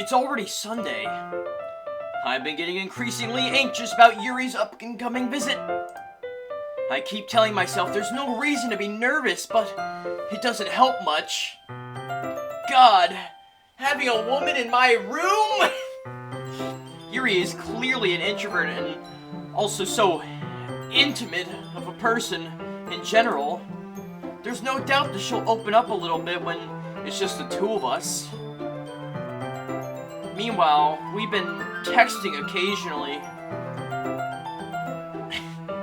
It's already Sunday. I've been getting increasingly anxious about Yuri's up-and-coming visit. I keep telling myself there's no reason to be nervous, but it doesn't help much. God, having a woman in my room? Yuri is clearly an introvert and also so intimate of a person in general. There's no doubt that she'll open up a little bit when it's just the two of us. Meanwhile, we've been texting occasionally.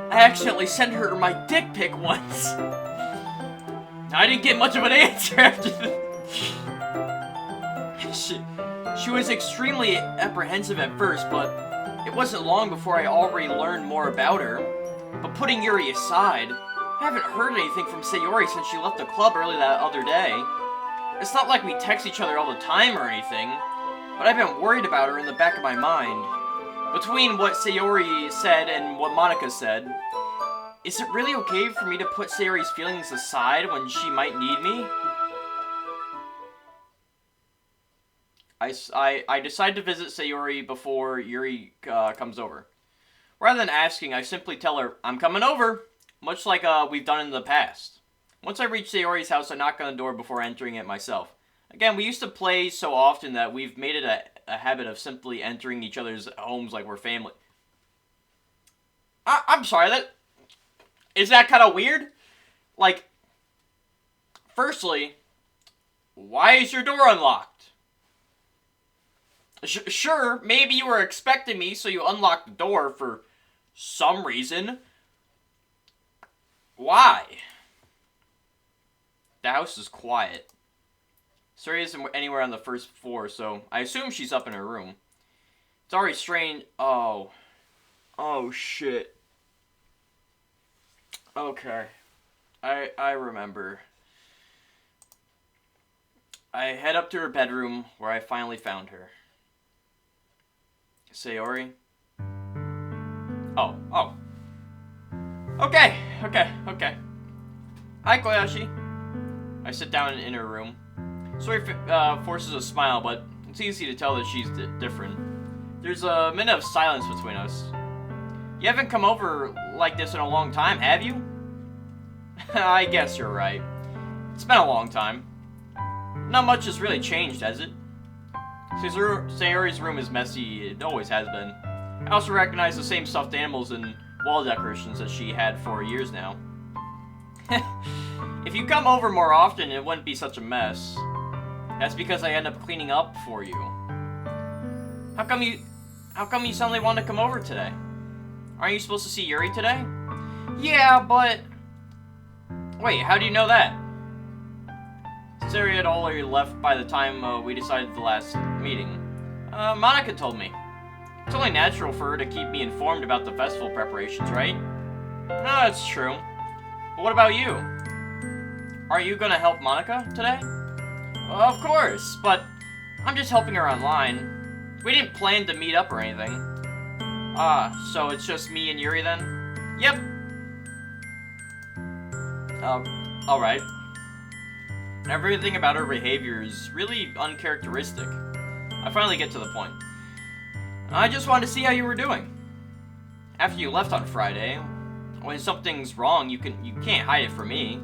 I accidentally sent her my dick pic once. I didn't get much of an answer after she was extremely apprehensive at first, but it wasn't long before I already learned more about her. But putting Yuri aside, I haven't heard anything from Sayori since she left the club early that other day. It's not like we text each other all the time or anything, but I've been worried about her in the back of my mind. Between what Sayori said and what Monica said, is it really okay for me to put Sayori's feelings aside when she might need me? I decide to visit Sayori before Yuri comes over. Rather than asking, I simply tell her, I'm coming over, much like we've done in the past. Once I reach Sayori's house, I knock on the door before entering it myself. Again, we used to play so often that we've made it a habit of simply entering each other's homes like we're family. I'm sorry, is that kind of weird? Like, firstly, why is your door unlocked? Sure, maybe you were expecting me, so you unlocked the door for some reason. Why? The house is quiet. Sayori isn't anywhere on the first floor, so I assume she's up in her room. It's already strange. Oh, shit. Okay. I remember. I head up to her bedroom, where I finally found her. Sayori? Oh. Okay. Hi, Koyashi. I sit down in her room. Sayori forces a smile, but it's easy to tell that she's different. There's a minute of silence between us. You haven't come over like this in a long time, have you? I guess you're right. It's been a long time. Not much has really changed, has it? Sayori's room is messy, it always has been. I also recognize the same stuffed animals and wall decorations that she had for years now. If you come over more often, it wouldn't be such a mess. That's because I end up cleaning up for you. How come you suddenly want to come over today? Aren't you supposed to see Yuri today? Yeah, but... Wait, how do you know that? Sayori had already left by the time we decided the last meeting. Monica told me. It's only natural for her to keep me informed about the festival preparations, right? No, that's true. But what about you? Are you gonna help Monica today? Well, of course, but I'm just helping her online. We didn't plan to meet up or anything. So it's just me and Yuri then? Yep. Alright. Everything about her behavior is really uncharacteristic. I finally get to the point. I just wanted to see how you were doing. After you left on Friday, when something's wrong, you can't hide it from me.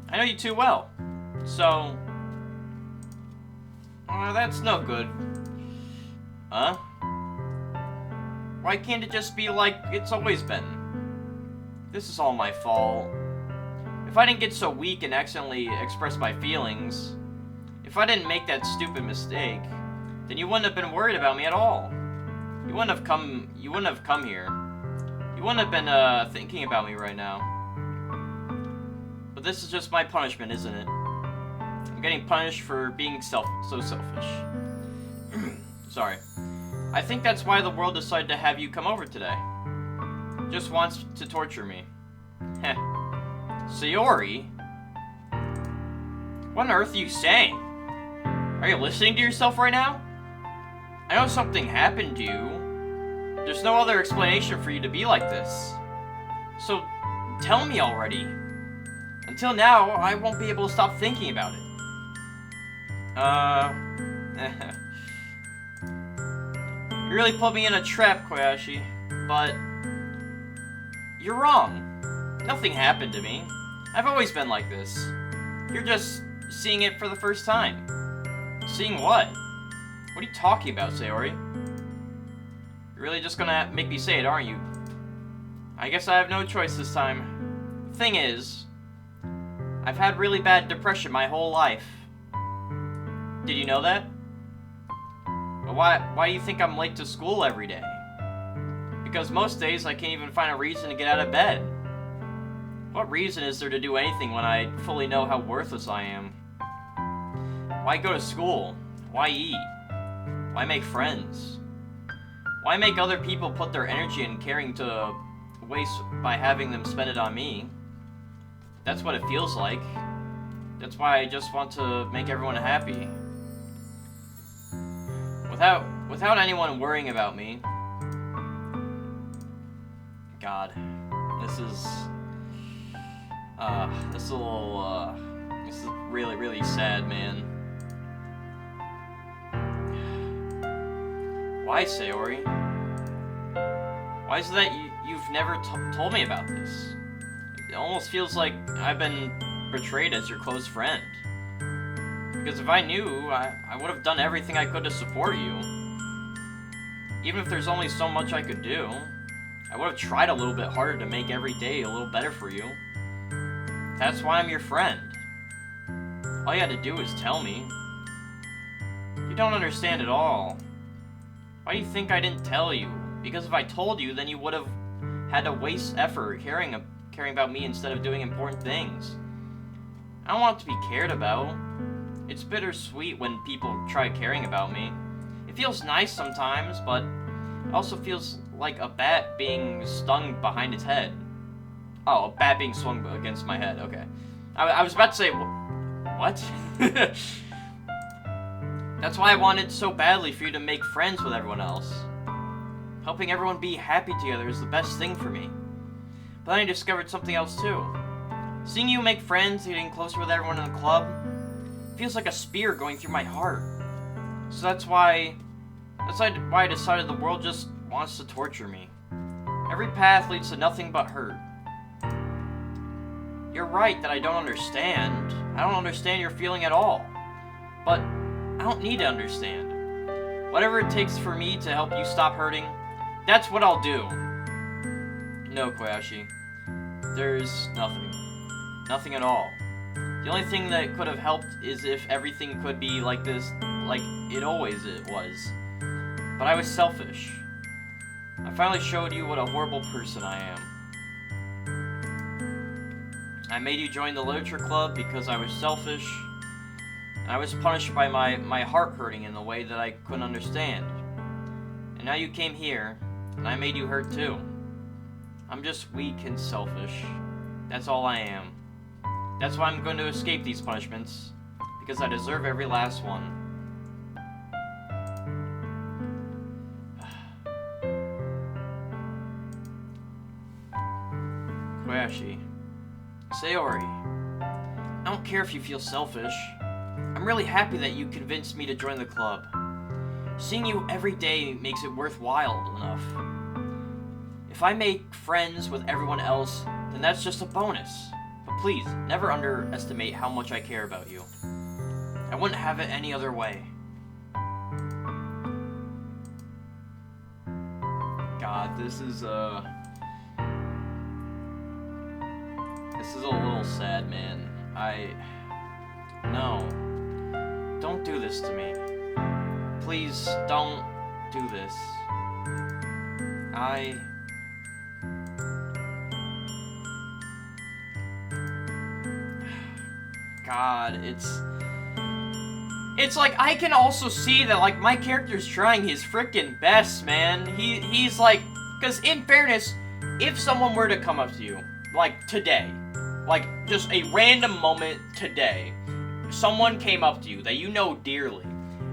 I know you too well. So... that's no good. Huh? Why can't it just be like it's always been? This is all my fault. If I didn't get so weak and accidentally express my feelings, if I didn't make that stupid mistake, then you wouldn't have been worried about me at all. You wouldn't have come here. You wouldn't have been thinking about me right now. But this is just my punishment, isn't it? I'm getting punished for being so selfish. Sorry. I think that's why the world decided to have you come over today. Just wants to torture me. Heh. Sayori? What on earth are you saying? Are you listening to yourself right now? I know something happened to you. There's no other explanation for you to be like this. So, tell me already. Until now, I won't be able to stop thinking about it. You really put me in a trap, Koyashi. But you're wrong. Nothing happened to me. I've always been like this. You're just seeing it for the first time. Seeing what? What are you talking about, Sayori? You're really just gonna make me say it, aren't you? I guess I have no choice this time. Thing is, I've had really bad depression my whole life. Did you know that? But why do you think I'm late to school every day? Because most days I can't even find a reason to get out of bed. What reason is there to do anything when I fully know how worthless I am? Why go to school? Why eat? Why make friends? Why make other people put their energy and caring to waste by having them spend it on me? That's what it feels like. That's why I just want to make everyone happy. Without anyone worrying about me. God, this is really, really sad, man. Why, Sayori? Why is it that you've never told me about this? It almost feels like I've been betrayed as your close friend. Because if I knew, I would have done everything I could to support you. Even if there's only so much I could do, I would have tried a little bit harder to make every day a little better for you. That's why I'm your friend. All you had to do was tell me. You don't understand at all. Why do you think I didn't tell you? Because if I told you, then you would have had to waste effort caring about me instead of doing important things. I don't want to be cared about. It's bittersweet when people try caring about me. It feels nice sometimes, but it also feels like a bat being stung behind its head. Oh, a bat being swung against my head, okay. I was about to say, what? That's why I wanted so badly for you to make friends with everyone else. Helping everyone be happy together is the best thing for me. But then I discovered something else too. Seeing you make friends, getting closer with everyone in the club, feels like a spear going through my heart. So that's why I decided the world just wants to torture me. Every path leads to nothing but hurt. You're right that I don't understand. I don't understand your feeling at all. But I don't need to understand. Whatever it takes for me to help you stop hurting, that's what I'll do. No, Koyashi. There's nothing. Nothing at all. The only thing that could have helped is if everything could be like this, like it always was. But I was selfish. I finally showed you what a horrible person I am. I made you join the literature club because I was selfish. And I was punished by my heart hurting in a way that I couldn't understand. And now you came here, and I made you hurt too. I'm just weak and selfish. That's all I am. That's why I'm going to escape these punishments, because I deserve every last one. Koyashi. Sayori. I don't care if you feel selfish. I'm really happy that you convinced me to join the club. Seeing you every day makes it worthwhile enough. If I make friends with everyone else, then that's just a bonus. But please, never underestimate how much I care about you. I wouldn't have it any other way. God, this is a little sad, man. No. Don't do this to me. Please, don't do this. God, it's like, I can also see that, like, my character's trying his frickin' best, man. He's like, because in fairness, if someone were to come up to you, like, today, like, just a random moment today, someone came up to you that you know dearly,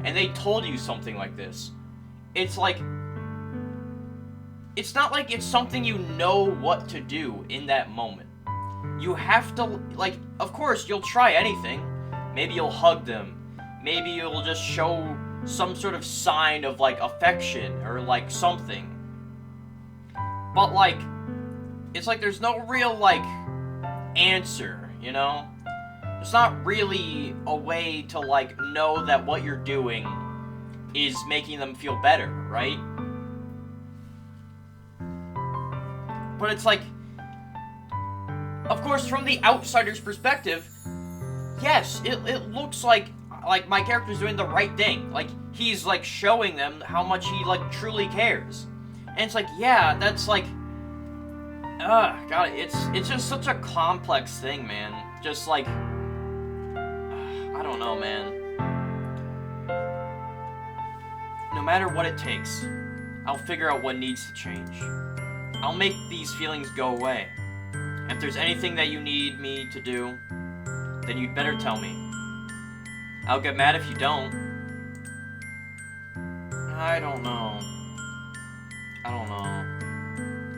and they told you something like this, it's like, it's not like it's something you know what to do in that moment. You have to, like, of course, you'll try anything. Maybe you'll hug them. Maybe you'll just show some sort of sign of, like, affection or, like, something. But, like, it's like there's no real, like, answer, you know? There's not really a way to, like, know that what you're doing is making them feel better, right? But it's like, of course, from the outsider's perspective, yes, it looks like my character's doing the right thing. Like, he's, like, showing them how much he, like, truly cares. And it's like, yeah, that's, like, God, it's just such a complex thing, man. Just, like, I don't know, man. No matter what it takes, I'll figure out what needs to change. I'll make these feelings go away. And if there's anything that you need me to do, then you'd better tell me. I'll get mad if you don't. I don't know. I don't know.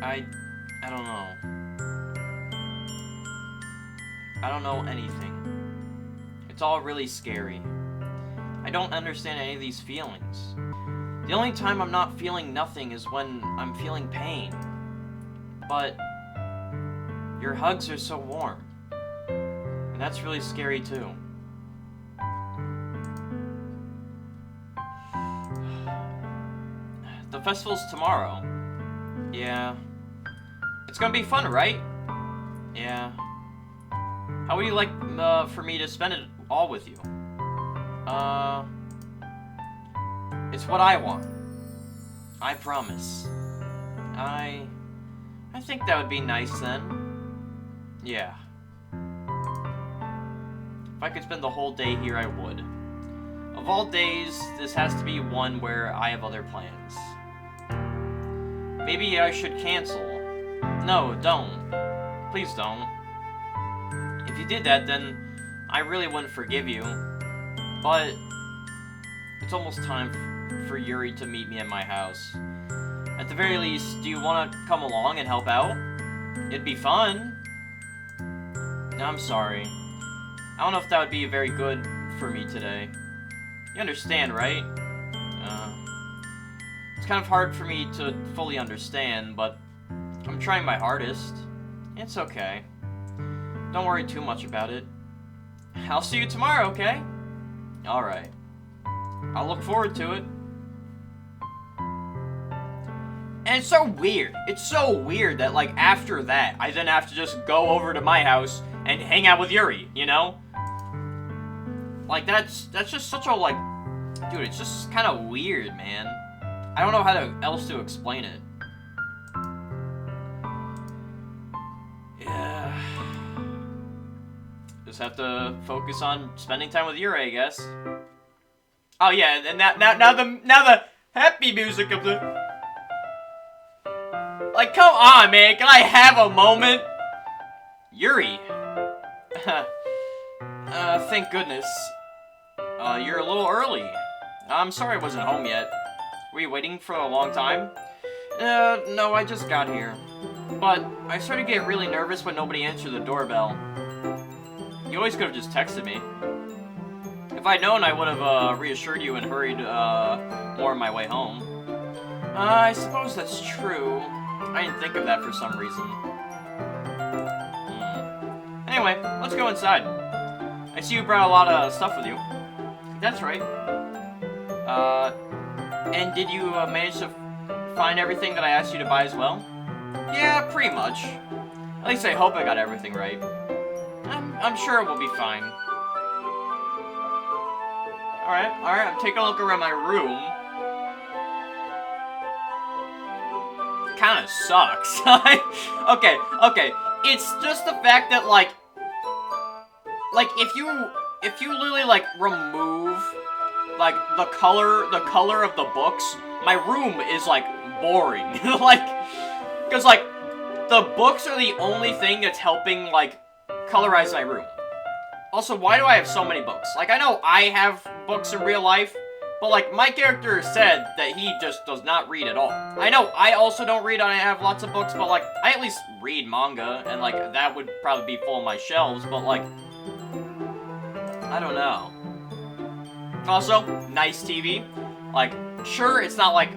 I don't know. I don't know anything. It's all really scary. I don't understand any of these feelings. The only time I'm not feeling nothing is when I'm feeling pain. But your hugs are so warm. And that's really scary too. The festival's tomorrow. Yeah. It's gonna be fun, right? Yeah. How would you like for me to spend it all with you? It's what I want. I promise. I think that would be nice then. Yeah. If I could spend the whole day here, I would. Of all days, this has to be one where I have other plans. Maybe I should cancel. No, don't. Please don't. If you did that, then I really wouldn't forgive you. But it's almost time for Yuri to meet me at my house. At the very least, do you want to come along and help out? It'd be fun. No, I'm sorry. I don't know if that would be very good for me today. You understand, right? It's kind of hard for me to fully understand, but I'm trying my hardest. It's okay. Don't worry too much about it. I'll see you tomorrow, okay? Alright. I'll look forward to it. And it's so weird. It's so weird that, like, after that, I then have to just go over to my house and hang out with Yuri, you know? Like, that's just such a, like... Dude, it's just kind of weird, man. I don't know how else to explain it. Yeah. Just have to focus on spending time with Yuri, I guess. Oh yeah, and now the happy music of the... Like, come on, man, can I have a moment? Yuri. Thank goodness. You're a little early. I'm sorry I wasn't home yet. Were you waiting for a long time? No, I just got here. But I started to get really nervous when nobody answered the doorbell. You always could have just texted me. If I'd known, I would have reassured you and hurried more on my way home. I suppose that's true. I didn't think of that for some reason. Anyway, let's go inside. I see you brought a lot of stuff with you. That's right. And did you manage to find everything that I asked you to buy as well? Yeah, pretty much. At least I hope I got everything right. I'm sure it will be fine. Alright, I'm taking a look around my room. Kinda sucks. Okay. It's just the fact that, like, if you literally, like, remove, like, the color of the books, my room is, like, boring. Like, because, like, the books are the only thing that's helping, like, colorize my room. Also, why do I have so many books? Like, I know I have books in real life, but, like, my character said that he just does not read at all. I know I also don't read and I have lots of books, but, like, I at least read manga, and, like, that would probably be full on my shelves, but, like, I don't know. Also, nice TV. Like, sure, it's not like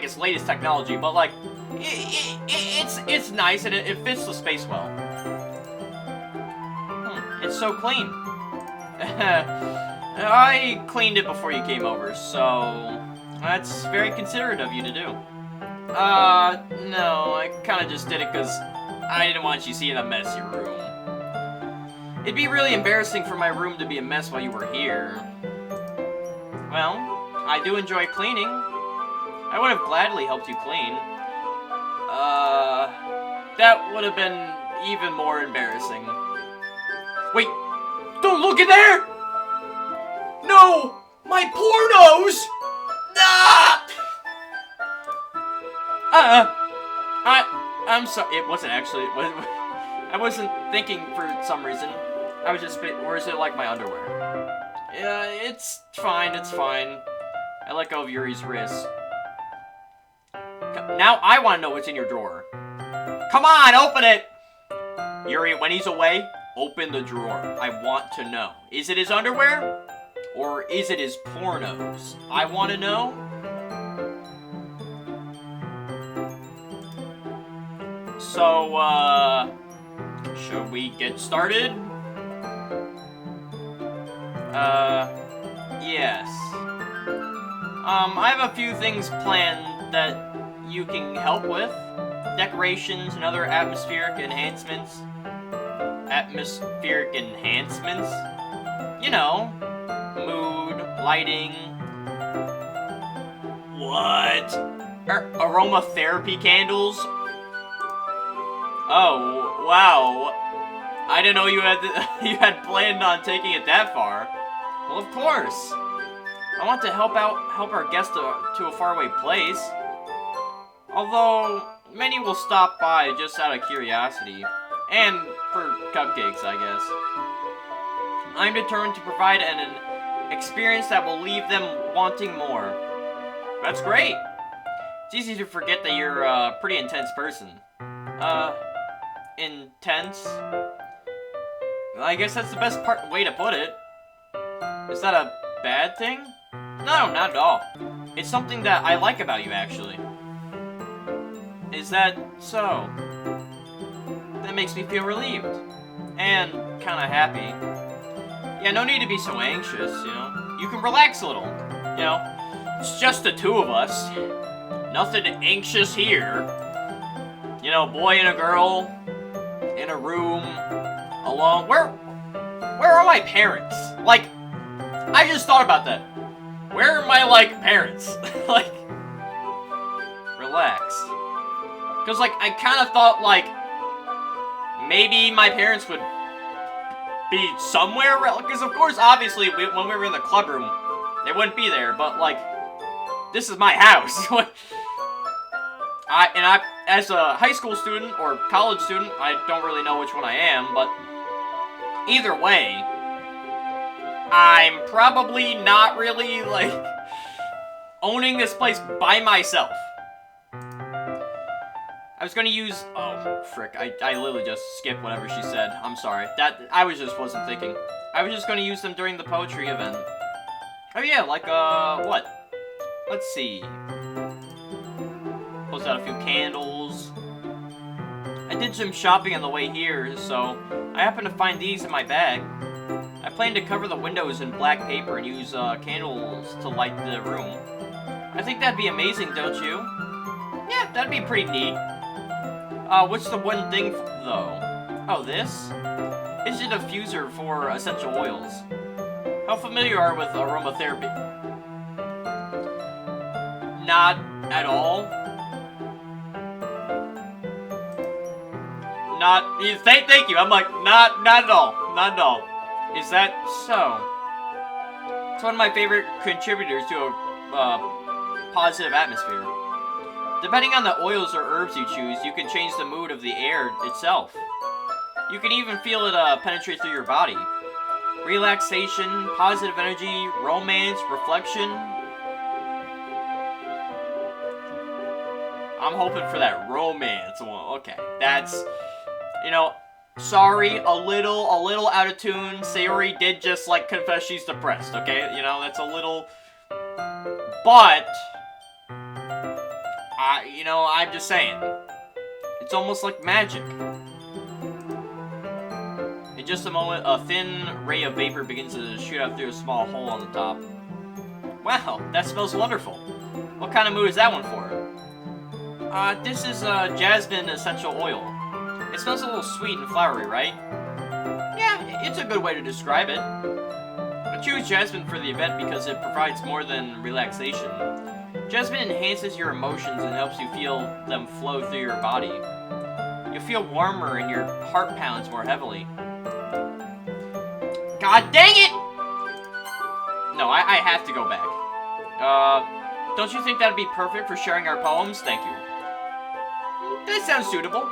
its latest technology, but like, it's nice and it fits the space well. It's so clean. I cleaned it before you came over, so that's very considerate of you to do. No, I kind of just did it because I didn't want you seeing a messy room. It'd be really embarrassing for my room to be a mess while you were here. Well, I do enjoy cleaning. I would have gladly helped you clean. That would have been even more embarrassing. Wait, don't look in there! No! My pornos! I'm sorry, it wasn't actually, I wasn't thinking for some reason. I was just, or is it like my underwear? Yeah, it's fine, it's fine. I let go of Yuri's wrist. Now I want to know what's in your drawer. Come on, open it! Yuri, when he's away, open the drawer. I want to know. Is it his underwear? Or is it his pornos? I want to know. So, should we get started? Yes. I have a few things planned that you can help with. Decorations and other atmospheric enhancements. Atmospheric enhancements? You know, mood, lighting. What? Aromatherapy candles? Oh, wow. I didn't know you had planned on taking it that far. Well, of course. I want to help our guests to a faraway place. Although, many will stop by just out of curiosity. And for cupcakes, I guess. I'm determined to provide an experience that will leave them wanting more. That's great. It's easy to forget that you're a pretty intense person. Intense? I guess that's the best way to put it. Is that a bad thing? No, not at all. It's something that I like about you, actually. Is that so? That makes me feel relieved. And kinda happy. Yeah, no need to be so anxious, you know? You can relax a little, you know? It's just the two of us. Nothing anxious here. You know, boy and a girl in a room alone. Where are my parents? Like, I just thought about that. Where are my, like, parents? Like, relax. Because, like, I kind of thought, like, maybe my parents would be somewhere. Because, of course, obviously, when we were in the club room, they wouldn't be there. But, like, this is my house. As a high school student or college student, I don't really know which one I am, but either way, I'm probably not really, like, owning this place by myself. I was gonna use, oh, frick, I literally just skipped whatever she said. I'm sorry. I wasn't thinking. I was just gonna use them during the poetry event. Oh yeah, like, what? Let's see. Post out a few candles. I did some shopping on the way here, so I happened to find these in my bag. I plan to cover the windows in black paper and use candles to light the room. I think that'd be amazing, don't you? Yeah, that'd be pretty neat. What's the one thing, though? Oh, this? It's a diffuser for essential oils. How familiar are you with aromatherapy? Not at all. Thank you. I'm like, not at all. Not at all. Is that so? It's one of my favorite contributors to a positive atmosphere. Depending on the oils or herbs you choose, you can change the mood of the air itself. You can even feel it penetrate through your body. Relaxation, positive energy, romance, reflection. I'm hoping for that romance one. Okay, that's, you know, Sorry, a little out of tune. Sayori did just, like, confess she's depressed, okay? You know, that's a little... But... you know, I'm just saying. It's almost like magic. In just a moment, a thin ray of vapor begins to shoot out through a small hole on the top. Wow, that smells wonderful. What kind of mood is that one for? This is, jasmine essential oil. It smells a little sweet and flowery, right? Yeah, it's a good way to describe it. I choose jasmine for the event because it provides more than relaxation. Jasmine enhances your emotions and helps you feel them flow through your body. You feel warmer and your heart pounds more heavily. God dang it! No, I have to go back. Don't you think that'd be perfect for sharing our poems? Thank you. That sounds suitable.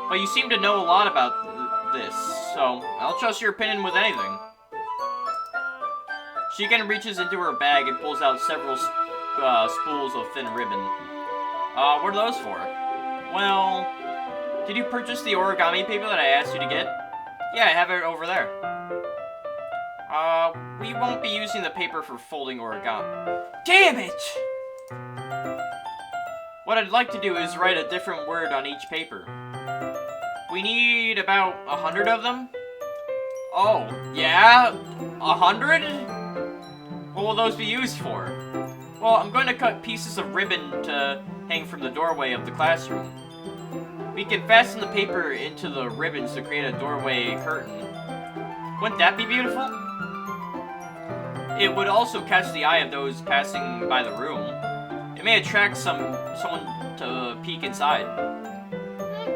Well, you seem to know a lot about this, so I'll trust your opinion with anything. She again reaches into her bag and pulls out several spools of thin ribbon. What are those for? Well, did you purchase the origami paper that I asked you to get? Yeah, I have it over there. We won't be using the paper for folding origami. Damn it! What I'd like to do is write a different word on each paper. We need about 100 of them? Oh, yeah? 100? What will those be used for? Well, I'm going to cut pieces of ribbon to hang from the doorway of the classroom. We can fasten the paper into the ribbons to create a doorway curtain. Wouldn't that be beautiful? It would also catch the eye of those passing by the room. It may attract someone to peek inside.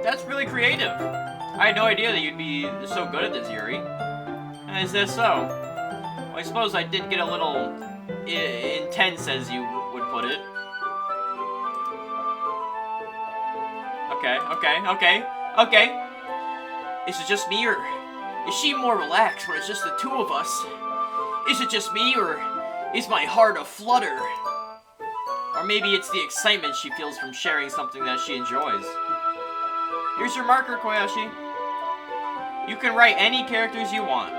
That's really creative. I had no idea that you'd be so good at this, Yuri. Is that so? Well, I suppose I did get a little intense, as you would put it. Okay. Is it just me, or is she more relaxed when it's just the two of us? Is it just me, or is my heart aflutter? Or maybe it's the excitement she feels from sharing something that she enjoys. Here's your marker, Koyashi. You can write any characters you want.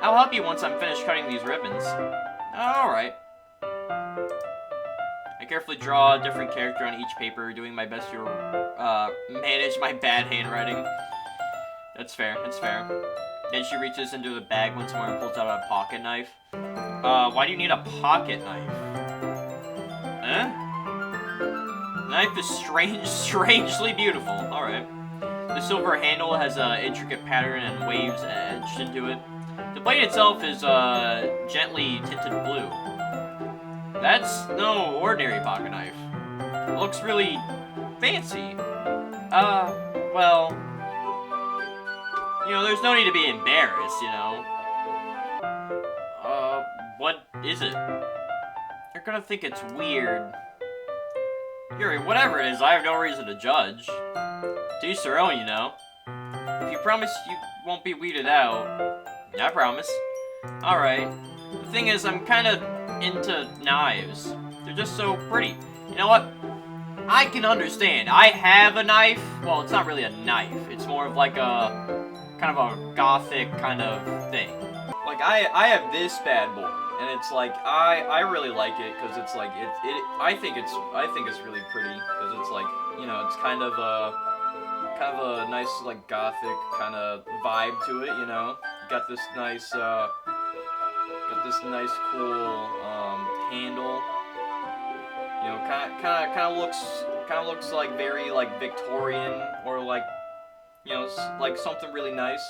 I'll help you once I'm finished cutting these ribbons. Alright. I carefully draw a different character on each paper, doing my best to manage my bad handwriting. That's fair. Then she reaches into the bag once more and pulls out a pocket knife. Why do you need a pocket knife? Huh? The knife is strangely beautiful. Alright. The silver handle has an intricate pattern and waves etched into it. The blade itself is gently tinted blue. That's no ordinary pocket knife. It looks really fancy. Well, you know, there's no need to be embarrassed, you know. What is it? You're gonna think it's weird. Yuri, whatever it is, I have no reason to judge. To each their own, you know. If you promise you won't be weeded out, I promise. Alright. The thing is, I'm kind of into knives. They're just so pretty. You know what? I can understand. I have a knife. Well, it's not really a knife. It's more of like a kind of a gothic kind of thing. Like I have this bad boy, and it's like I really like it because it's like I think it's really pretty because it's like, you know, it's kind of a nice like gothic kind of vibe to it, you know. Got this nice cool handle. You know, kind of looks like very like Victorian, or like, you know, like something really nice.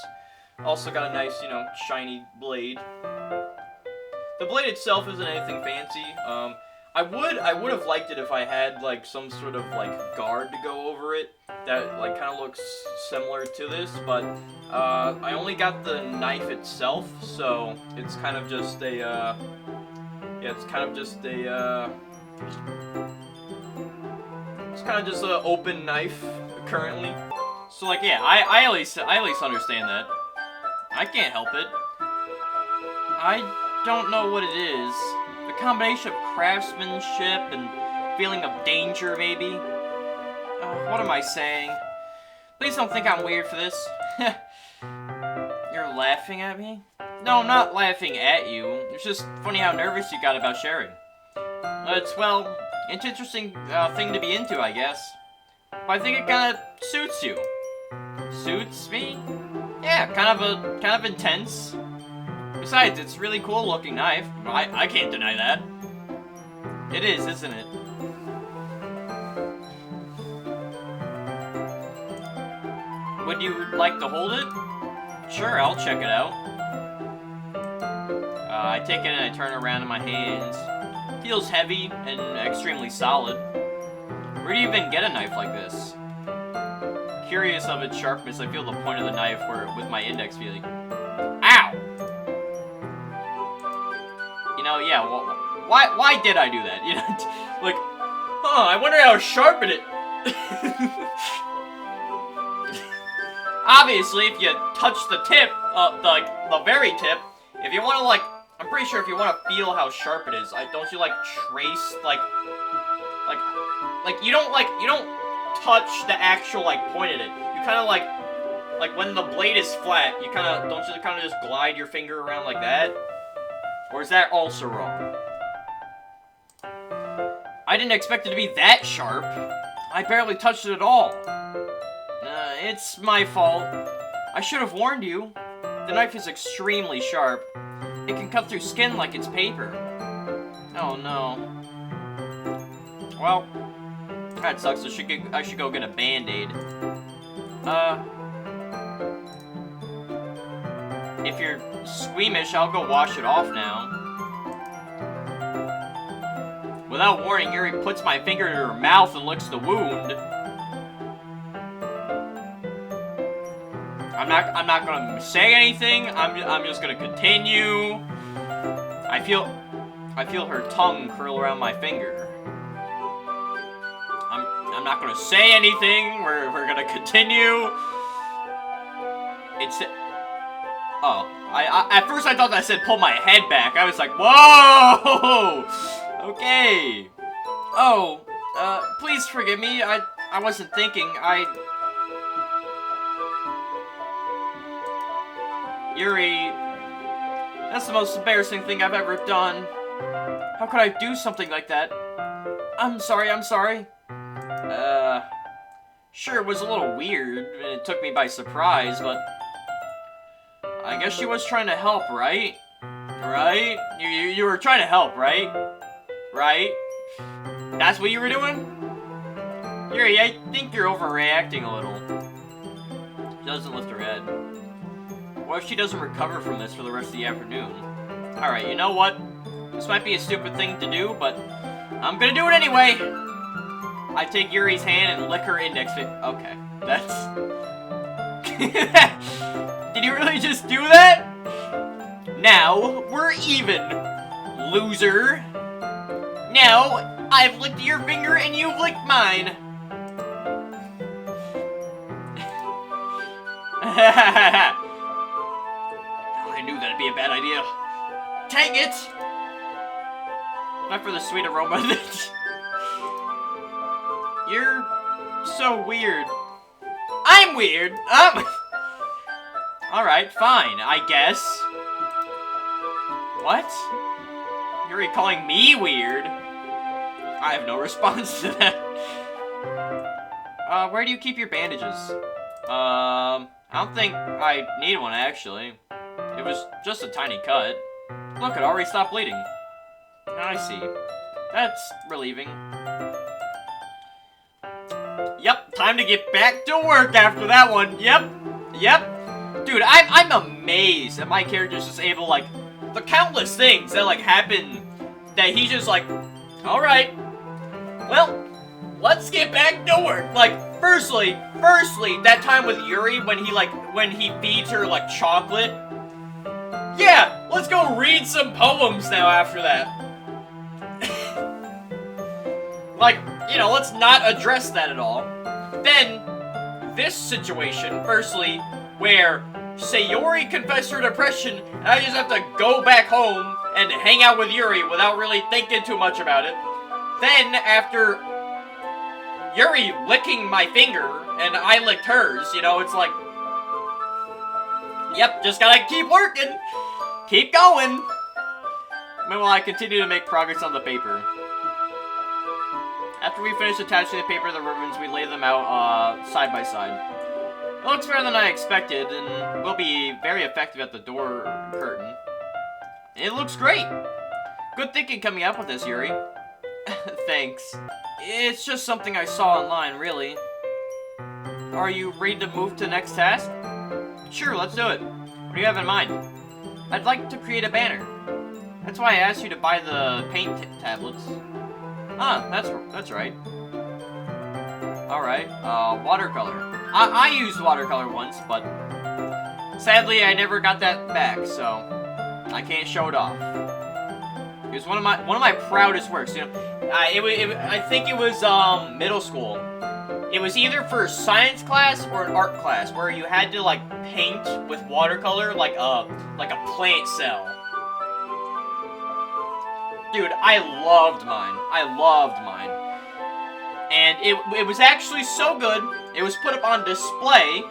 Also got a nice, you know, shiny blade. The blade itself isn't anything fancy. I would have liked it if I had like some sort of like guard to go over it that like kind of looks similar to this, but I only got the knife itself, so it's kind of just a yeah, it's kind of just a it's kind of just an open knife currently. So like, yeah, I at least understand that. I can't help it. I don't know what it is. The combination of craftsmanship and feeling of danger, maybe. What am I saying? Please don't think I'm weird for this. You're laughing at me? No, I'm not laughing at you. It's just funny how nervous you got about sharing. Well, it's an interesting thing to be into, I guess. But I think it kind of suits you. Suits me? Yeah, kind of intense. Besides, it's a really cool looking knife. I can't deny that. It is, isn't it? Would you like to hold it? Sure, I'll check it out. I take it and I turn it around in my hands. It feels heavy and extremely solid. Where do you even get a knife like this? Curious of its sharpness, I feel the point of the knife with my index feeling. Ow! You know, yeah, well, why did I do that? You know, like, oh, I wonder how sharp it is. Obviously, if you touch the tip, the very tip, if you want to, like, I'm pretty sure if you want to feel how sharp it is, don't you, like, trace, like, you don't touch the actual, like, point at it. You kind of, like when the blade is flat, don't you kind of just glide your finger around like that? Or is that also wrong? I didn't expect it to be that sharp. I barely touched it at all. It's my fault. I should have warned you. The knife is extremely sharp. It can cut through skin like it's paper. Oh no. Well, that sucks. I should go get a band-aid. If you're squeamish, I'll go wash it off now. Without warning, Yuri puts my finger in her mouth and licks the wound. I'm not gonna say anything. I'm just gonna continue. I feel her tongue curl around my finger. I'm not gonna say anything. We're gonna continue. Oh, at first I thought that said pull my head back. I was like, whoa! Okay. Oh, please forgive me. I wasn't thinking. Yuri, that's the most embarrassing thing I've ever done. How could I do something like that? I'm sorry. Sure, it was a little weird, and it took me by surprise, but I guess she was trying to help, right? Right? You were trying to help, right? Right? That's what you were doing? Yuri, I think you're overreacting a little. She doesn't lift her head. What if she doesn't recover from this for the rest of the afternoon? Alright, you know what? This might be a stupid thing to do, but I'm gonna do it anyway! I take Yuri's hand and lick her index finger. Okay, that's... Did you really just do that? Now, we're even, loser. Now, I've licked your finger and you've licked mine. I knew that'd be a bad idea. Dang it! Not for the sweet aroma. You're so weird. I'm weird. Alright, fine, I guess. What? You're calling me weird? I have no response to that. Where do you keep your bandages? I don't think I need one, actually. It was just a tiny cut. Look, it already stopped bleeding. I see. That's relieving. Yep, time to get back to work after that one. Yep. Dude, I'm amazed that my character's just able, like, the countless things that, like, happen that he's just like, alright, well, let's get back to work. Like, firstly, that time with Yuri when he feeds her, like, chocolate. Yeah, let's go read some poems now after that. Like, you know, let's not address that at all. Then, this situation, firstly, where Sayori confessed her depression, and I just have to go back home and hang out with Yuri without really thinking too much about it. Then, after Yuri licking my finger, and I licked hers, you know, it's like, yep, just gotta keep working, keep going. Meanwhile, I continue to make progress on the paper. After we finish attaching the paper to the ribbons, we lay them out side by side. It looks better than I expected, and will be very effective at the door curtain. It looks great! Good thinking coming up with this, Yuri. Thanks. It's just something I saw online, really. Are you ready to move to the next task? Sure, let's do it. What do you have in mind? I'd like to create a banner. That's why I asked you to buy the paint tablets. Ah, that's right. Alright, watercolor. I used watercolor once, but sadly I never got that back, so I can't show it off. It was one of my proudest works, you know. I think it was middle school. It was either for science class or an art class where you had to like paint with watercolor like a plant cell. Dude, I loved mine. And it was actually so good, it was put up on display,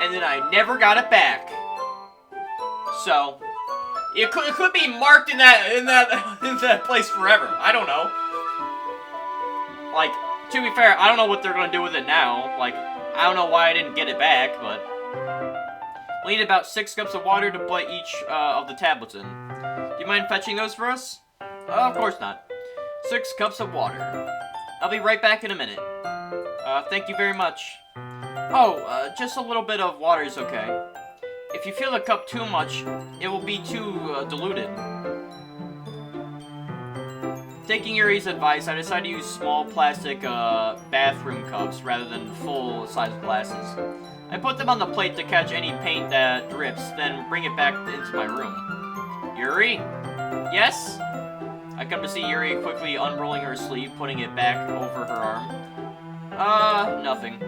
and then I never got it back. So, it could be marked in that place forever. I don't know. Like, to be fair, I don't know what they're gonna do with it now. Like, I don't know why I didn't get it back, but we need about 6 cups of water to put each of the tablets in. Do you mind fetching those for us? Of course not. 6 cups of water. I'll be right back in a minute. Thank you very much. Oh, just a little bit of water is okay. If you fill the cup too much, it will be too diluted. Taking Yuri's advice, I decided to use small plastic bathroom cups rather than full-size glasses. I put them on the plate to catch any paint that drips, then bring it back into my room. Yuri? Yes? I come to see Yuri quickly unrolling her sleeve, putting it back over her arm. Nothing.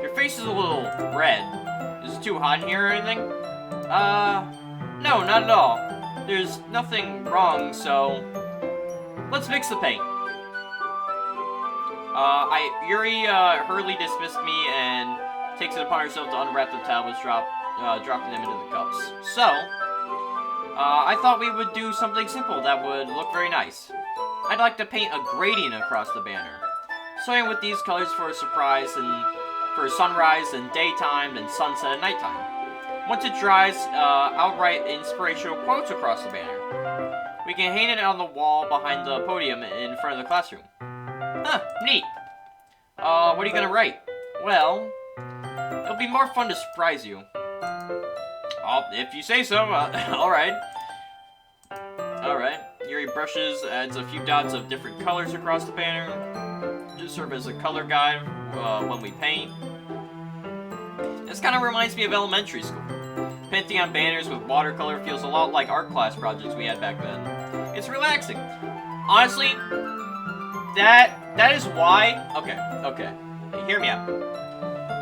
Your face is a little red. Is it too hot in here or anything? No, not at all. There's nothing wrong, so let's mix the paint. Yuri hurriedly dismissed me and takes it upon herself to unwrap the tablets, dropping them into the cups. So, I thought we would do something simple that would look very nice. I'd like to paint a gradient across the banner, starting with these colors for a surprise and for sunrise and daytime and sunset and nighttime. Once it dries, I'll write inspirational quotes across the banner. We can hang it on the wall behind the podium in front of the classroom. Huh, neat. What are you gonna write? Well, it'll be more fun to surprise you. If you say so, alright. Alright. Yuri brushes, adds a few dots of different colors across the banner. Just serve as a color guide when we paint. This kind of reminds me of elementary school. Painting on banners with watercolor feels a lot like art class projects we had back then. It's relaxing. Honestly, that is why... Okay. Hear me out.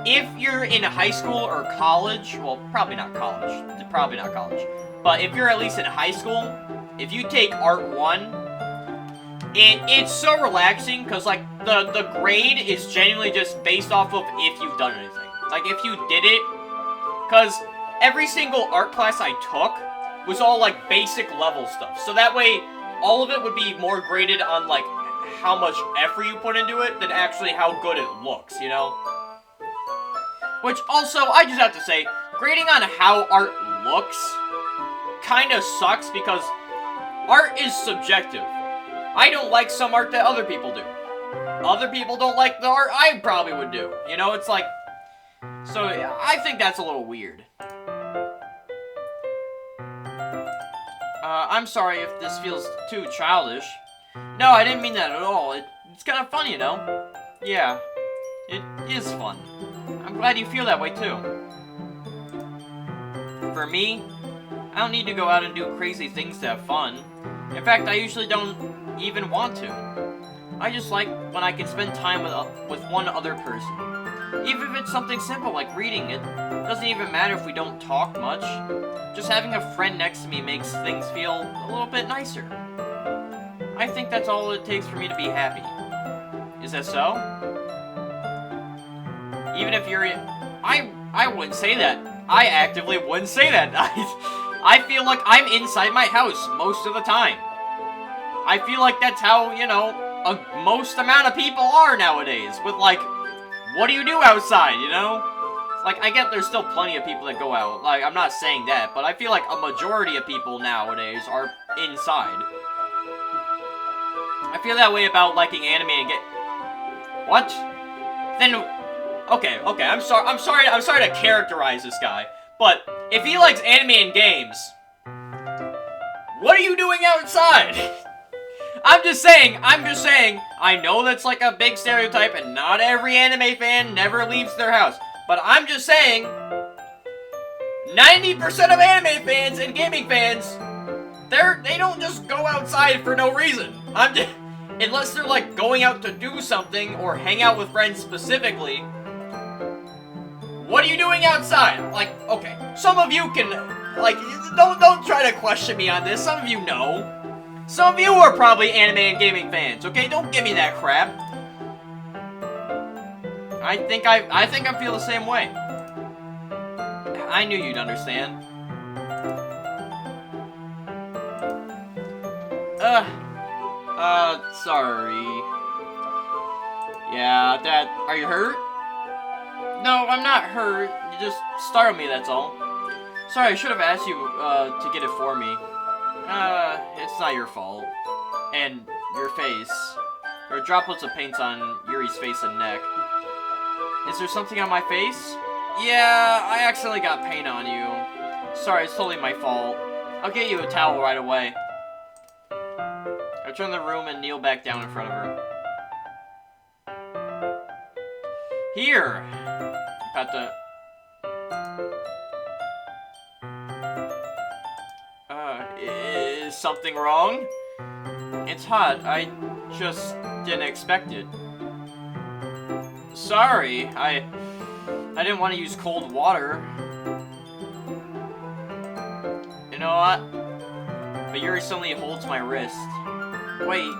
If you're in high school or college, well, probably not college, but if you're at least in high school, if you take Art 1, it's so relaxing, because, like, the grade is genuinely just based off of if you've done anything. Like, if you did it, because every single art class I took was all, like, basic level stuff, so that way, all of it would be more graded on, like, how much effort you put into it than actually how good it looks, you know? Which also, I just have to say, grading on how art looks kinda sucks because art is subjective. I don't like some art that other people do. Other people don't like the art I probably would do. You know, it's like... So, I think that's a little weird. I'm sorry if this feels too childish. No, I didn't mean that at all. It's kind of fun, you know? Yeah, it is fun. I'm glad you feel that way, too. For me, I don't need to go out and do crazy things to have fun. In fact, I usually don't even want to. I just like when I can spend time with one other person. Even if it's something simple like reading, it doesn't even matter if we don't talk much. Just having a friend next to me makes things feel a little bit nicer. I think that's all it takes for me to be happy. Is that so? Even if you're... I wouldn't say that. I actively wouldn't say that. I feel like I'm inside my house most of the time. I feel like that's how, you know, most amount of people are nowadays. With, like, what do you do outside, you know? Like, I get there's still plenty of people that go out. Like, I'm not saying that, but I feel like a majority of people nowadays are inside. I feel that way about liking anime and get... What? Then... Okay, I'm sorry to characterize this guy, but if he likes anime and games, what are you doing outside? I'm just saying, I know that's like a big stereotype and not every anime fan never leaves their house, but I'm just saying, 90% of anime fans and gaming fans, they don't just go outside for no reason. Unless they're like going out to do something or hang out with friends specifically. What are you doing outside? Like, okay, some of you can, like, don't try to question me on this. Some of you know. Some of you are probably anime and gaming fans, okay? Don't give me that crap. I think I feel the same way. I knew you'd understand. Sorry. Yeah, are you hurt? No, I'm not hurt. You just startled me, that's all. Sorry, I should have asked you, to get it for me. It's not your fault. And your face. There are droplets of paint on Yuri's face and neck. Is there something on my face? Yeah, I accidentally got paint on you. Sorry, it's totally my fault. I'll get you a towel right away. I turn the room and kneel back down in front of her. Here! Got the... Is something wrong? It's hot. I just didn't expect it. Sorry, I didn't want to use cold water. You know what? But Yuri suddenly holds my wrist. Wait.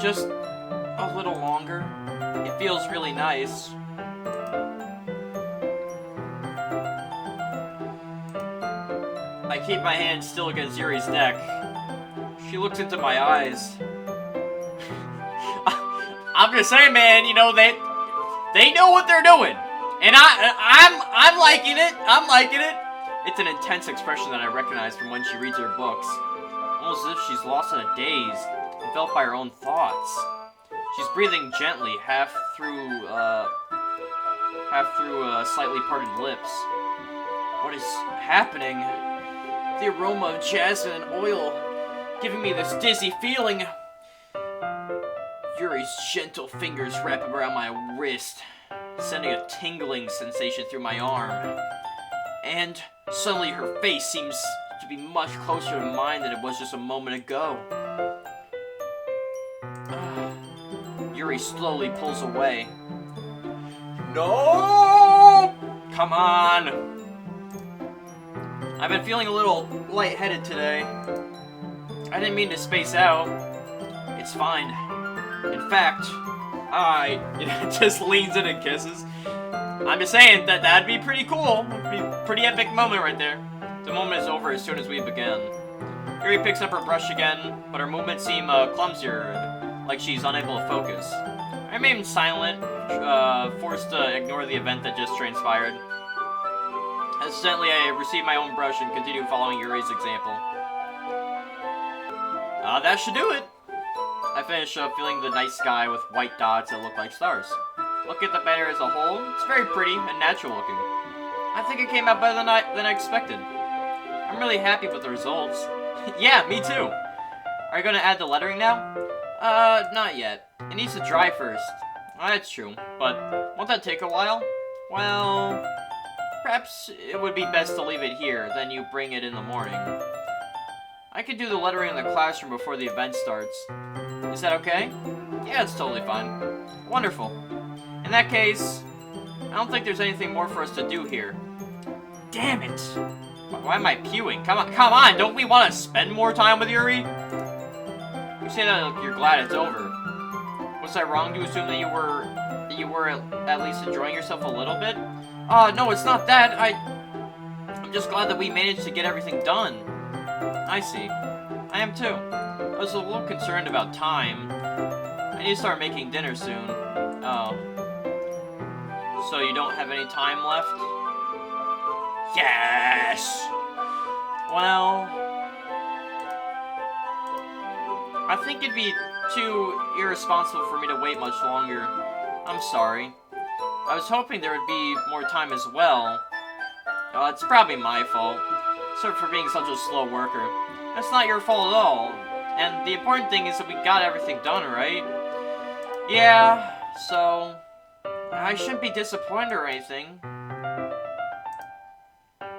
Just a little longer. It feels really nice. I keep my hand still against Yuri's neck. She looks into my eyes. I'm just saying, man, you know, they know what they're doing. And I'm liking it. I'm liking it. It's an intense expression that I recognize from when she reads her books. Almost as if she's lost in a daze, enveloped by her own thoughts. She's breathing gently, half through slightly parted lips. What is happening? The aroma of jasmine and oil, giving me this dizzy feeling. Yuri's gentle fingers wrap around my wrist, sending a tingling sensation through my arm. And suddenly her face seems to be much closer to mine than it was just a moment ago. Yuri slowly pulls away. No! Come on! I've been feeling a little lightheaded today. I didn't mean to space out. It's fine. In fact, just leans in and kisses. I'm just saying that that'd be pretty cool. It'd be a pretty epic moment right there. The moment is over as soon as we begin. Yuri picks up her brush again, but her movements seem clumsier, like she's unable to focus. I remain silent, forced to ignore the event that just transpired. Hesitantly, I receive my own brush and continue following Yuri's example. That should do it. I finish up feeling the night sky with white dots that look like stars. Look at the banner as a whole, it's very pretty and natural looking. I think it came out better than I expected. I'm really happy with the results. Yeah, me too. Are you gonna add the lettering now? Not yet. It needs to dry first. That's true, but won't that take a while? Well, perhaps it would be best to leave it here, then you bring it in the morning. I could do the lettering in the classroom before the event starts. Is that okay? Yeah, it's totally fine. Wonderful. In that case, I don't think there's anything more for us to do here. Damn it! Why am I pewing? Come on! Don't we want to spend more time with Yuri? You say that you're glad it's over. Was I wrong to assume that you were at least enjoying yourself a little bit? No, it's not that. I'm just glad that we managed to get everything done. I see. I am too. I was a little concerned about time. I need to start making dinner soon. Oh. So you don't have any time left? Yes! Well, I think it'd be too irresponsible for me to wait much longer. I'm sorry. I was hoping there would be more time as well. It's probably my fault. Sorry for being such a slow worker. That's not your fault at all. And the important thing is that we got everything done, right? Yeah, so I shouldn't be disappointed or anything.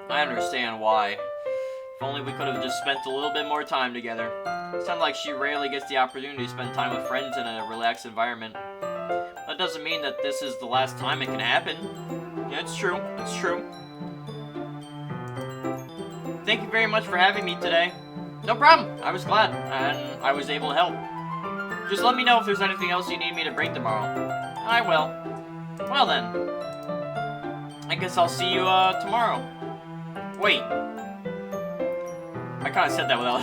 I understand why. If only we could have just spent a little bit more time together. It sounds like she rarely gets the opportunity to spend time with friends in a relaxed environment. That doesn't mean that this is the last time it can happen. Yeah, it's true. It's true. Thank you very much for having me today. No problem. I was glad, and I was able to help. Just let me know if there's anything else you need me to bring tomorrow. I will. Well then. I guess I'll see you, tomorrow. Wait. I kinda said that without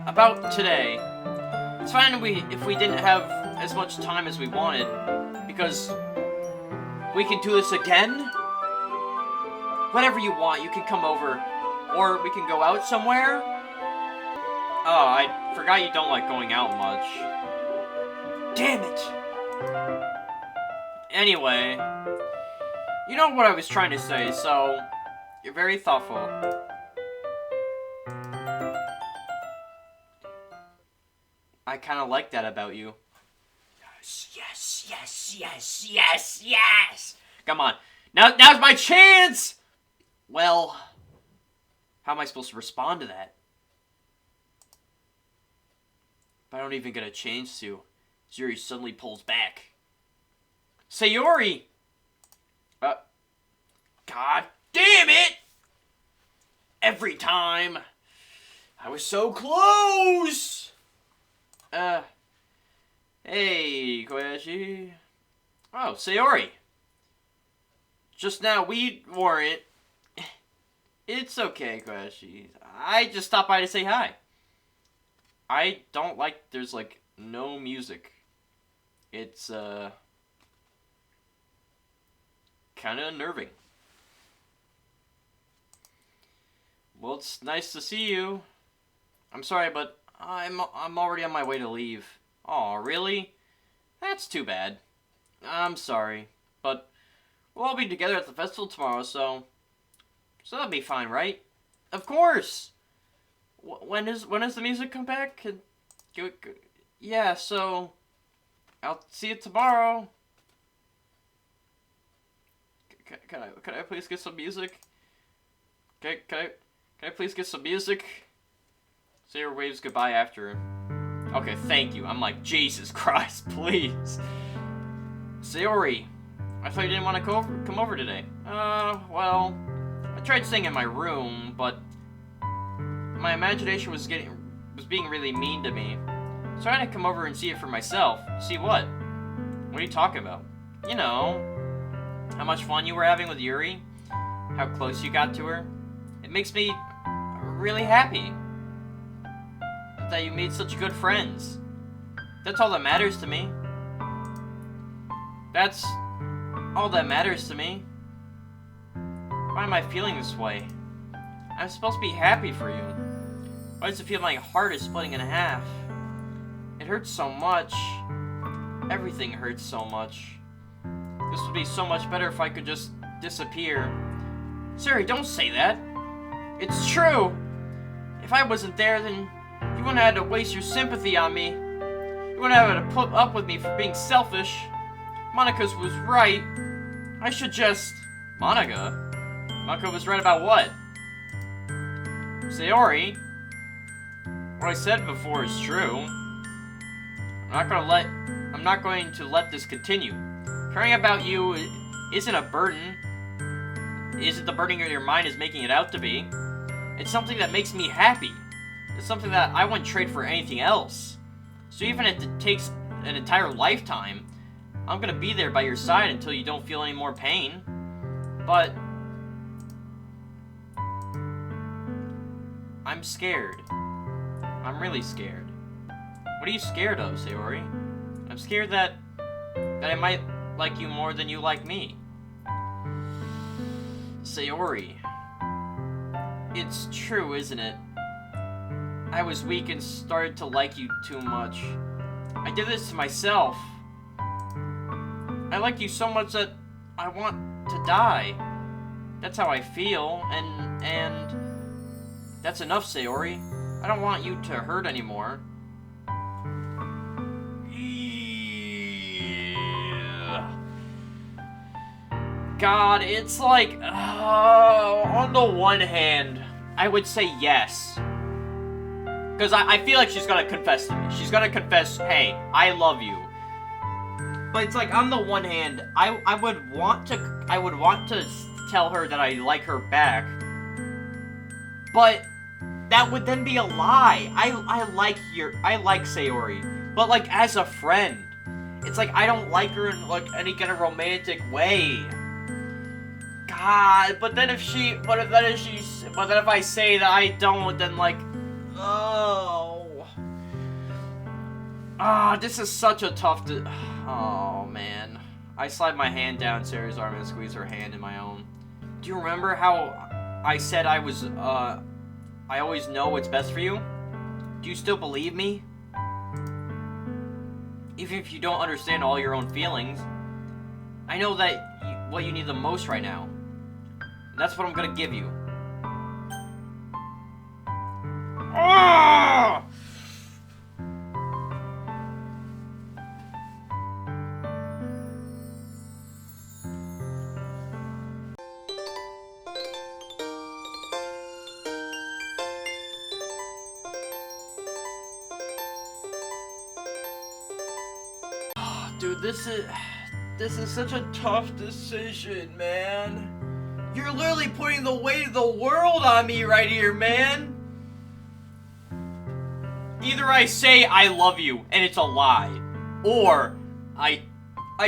about today. It's fine if we didn't have as much time as we wanted, because we can do this again? Whatever you want, you can come over, or we can go out somewhere. Oh, I forgot you don't like going out much. Damn it! Anyway, you know what I was trying to say, so you're very thoughtful. I kind of like that about you. Yes, yes, yes, yes, yes! Come on. Now's my chance! Well, how am I supposed to respond to that? If I don't even get a chance to, Sayori suddenly pulls back. Sayori! God damn it! Every time! I was so close! Hey, Koyashi. Oh, Sayori. Just now, we weren't. It's okay, Koyashi. I just stopped by to say hi. I don't like there's, like, no music. It's, kinda unnerving. Well, it's nice to see you. I'm sorry, but I'm already on my way to leave. Aw, really? That's too bad. I'm sorry, but we'll all be together at the festival tomorrow, so that'll be fine, right? Of course! When does the music come back? Yeah, so I'll see you tomorrow. Can I please get some music? Can I please get some music? Sayori waves goodbye after her. Okay, thank you. I'm like, Jesus Christ, please. Sayori, I thought you didn't want to come over today. Well, I tried staying in my room, but my imagination was being really mean to me. So I had to come over and see it for myself. See what? What are you talking about? You know, how much fun you were having with Yuri, how close you got to her. It makes me really happy that you made such good friends. That's all that matters to me. That's all that matters to me. Why am I feeling this way? I'm supposed to be happy for you. Why does it feel my heart is splitting in half? It hurts so much. Everything hurts so much. This would be so much better if I could just disappear. Sayori, don't say that. It's true. If I wasn't there, then you wouldn't have had to waste your sympathy on me. You wouldn't have had to put up with me for being selfish. Monica was right. I should just... Monica? Monica was right about what? Sayori? What I said before is true. I'm not going to let this continue. Caring about you isn't a burden. Isn't the burden your mind is making it out to be. It's something that makes me happy. It's something that I wouldn't trade for anything else. So even if it takes an entire lifetime. I'm gonna be there by your side until you don't feel any more pain. But I'm scared. I'm really scared. What are you scared of, Sayori? I'm scared that I might like you more than you like me. Sayori. It's true, isn't it? I was weak and started to like you too much. I did this to myself. I like you so much that I want to die. That's how I feel, and that's enough, Sayori. I don't want you to hurt anymore. God, it's like, on the one hand, I would say yes. Because I feel like she's gonna confess to me. She's gonna confess, hey, I love you. But it's like, on the one hand, I would want to tell her that I like her back. But that would then be a lie. I like Sayori. But like, as a friend. It's like, I don't like her in like any kind of romantic way. God, but then if I say that I don't, then like, this is such a tough, oh man. I slide my hand down Sarah's arm and squeeze her hand in my own. Do you remember how I said I always know what's best for you? Do you still believe me? Even if you don't understand all your own feelings, I know that what you need the most right now. That's what I'm gonna give you. Ah! Dude, this is such a tough decision, man. You're literally putting the weight of the world on me right here, man. Either I say I love you and it's a lie, or I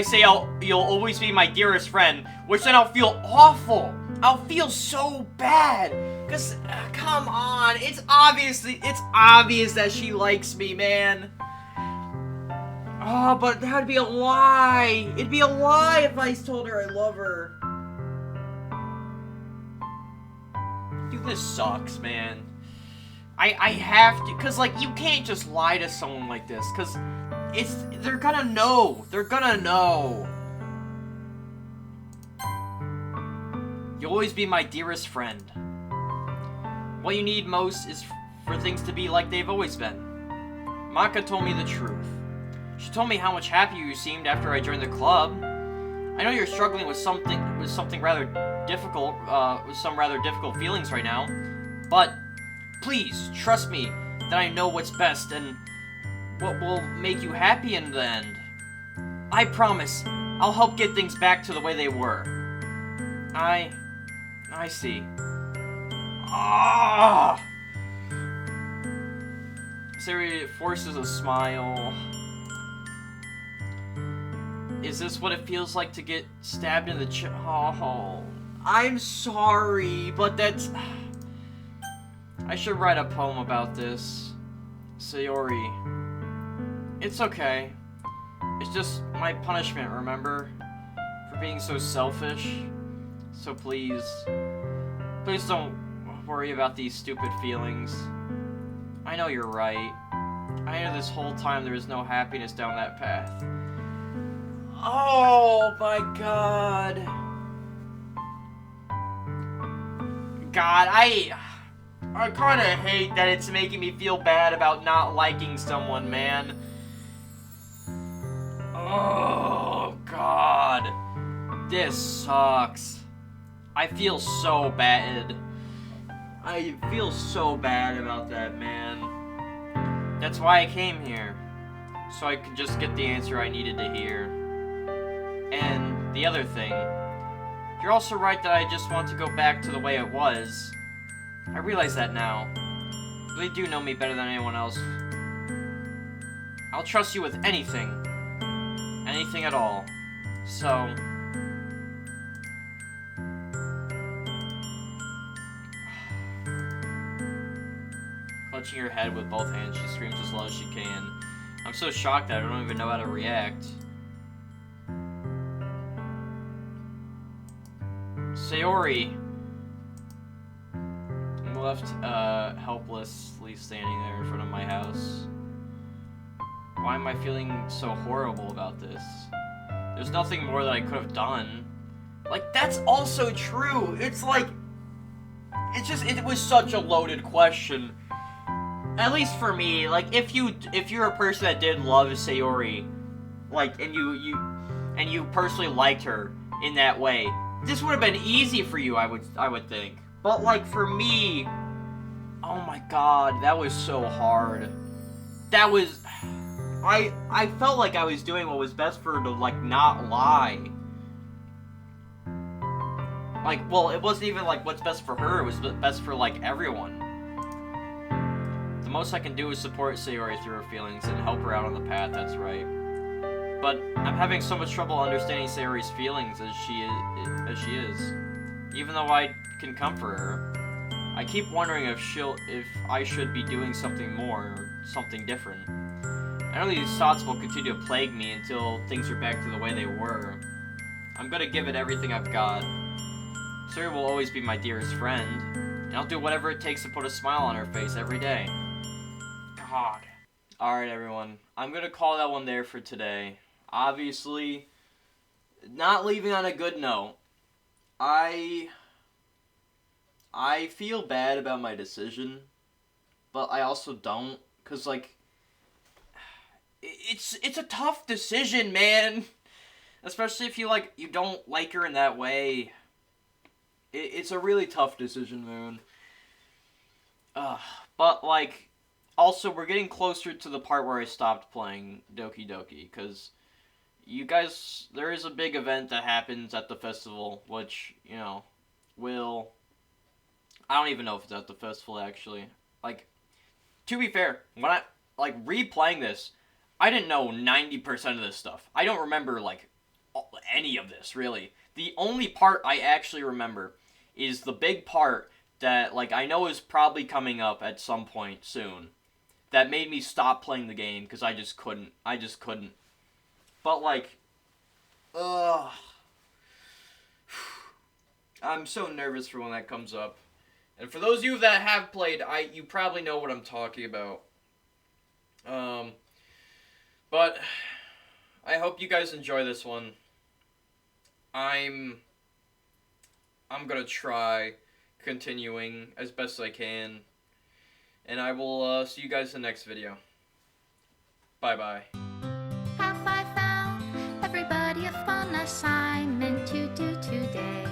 say you'll always be my dearest friend, which then I'll feel awful. I'll feel so bad. Cause come on, it's obvious that she likes me, man. Oh, but that'd be a lie. It'd be a lie if I told her I love her. Dude, this sucks, man. I have to, cause like, you can't just lie to someone like this, cause they're gonna know. They're gonna know. You'll always be my dearest friend. What you need most is for things to be like they've always been. Maka told me the truth. She told me how much happier you seemed after I joined the club. I know you're struggling with something rather difficult, with some rather difficult feelings right now, but please trust me that I know what's best and what will make you happy in the end. I promise I'll help get things back to the way they were. I see. Ah! Sayori forces a smile. Is this what it feels like to get stabbed in the chest? Oh, I'm sorry, but that's... I should write a poem about this. Sayori. It's okay. It's just my punishment, remember? For being so selfish. So please don't worry about these stupid feelings. I know you're right. I know this whole time there was no happiness down that path. Oh my god. God, I kind of hate that it's making me feel bad about not liking someone, man. Oh god. This sucks. I feel so bad. I feel so bad about that, man. That's why I came here. So I could just get the answer I needed to hear. And the other thing, you're also right that I just want to go back to the way it was. I realize that now. They do know me better than anyone else. I'll trust you with anything. Anything at all. So... Clutching her head with both hands, she screams as loud as she can. I'm so shocked that I don't even know how to react. Sayori! I'm left helplessly standing there in front of my house. Why am I feeling so horrible about this? There's nothing more that I could have done. Like, that's also true! It's like... it was such a loaded question. At least for me, like, if you're a person that did love Sayori, like, and you personally liked her in that way, this would have been easy for you, I would think. But, like, for me, oh my god, that was so hard. That was, I felt like I was doing what was best for her to, like, not lie. Like, well, it wasn't even, like, what's best for her, it was best for, like, everyone. The most I can do is support Sayori through her feelings and help her out on the path that's right. But I'm having so much trouble understanding Sayori's feelings as she is. Even though I can comfort her, I keep wondering if I should be doing something more or something different. I know these thoughts will continue to plague me until things are back to the way they were. I'm gonna give it everything I've got. Sayori will always be my dearest friend, and I'll do whatever it takes to put a smile on her face every day. God. Alright, everyone. I'm gonna call that one there for today. Obviously, not leaving on a good note. I feel bad about my decision, but I also don't, because, like, it's a tough decision, man. Especially if you don't like her in that way. It's a really tough decision, Moon. But, like, also, we're getting closer to the part where I stopped playing Doki Doki, because you guys, there is a big event that happens at the festival, which, you know, I don't even know if it's at the festival, actually. Like, to be fair, when I, like, replaying this, I didn't know 90% of this stuff. I don't remember, like, any of this, really. The only part I actually remember is the big part that, like, I know is probably coming up at some point soon. That made me stop playing the game, because I just couldn't. But, like, I'm so nervous for when that comes up. And for those of you that have played, you probably know what I'm talking about. But I hope you guys enjoy this one. I'm gonna try continuing as best I can. And I will see you guys in the next video. Bye-bye. Have I found everybody a fun assignment to do today?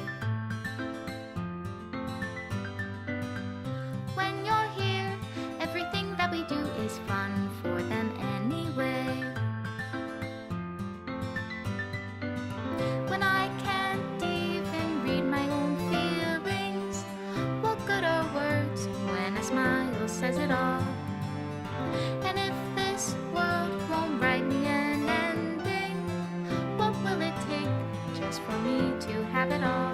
When you're here, everything that we do is fun for them anyway. When I can't even read my own feelings, what good are words when a smile says it all? And if this world won't write me an ending, what will it take just for me to have it all?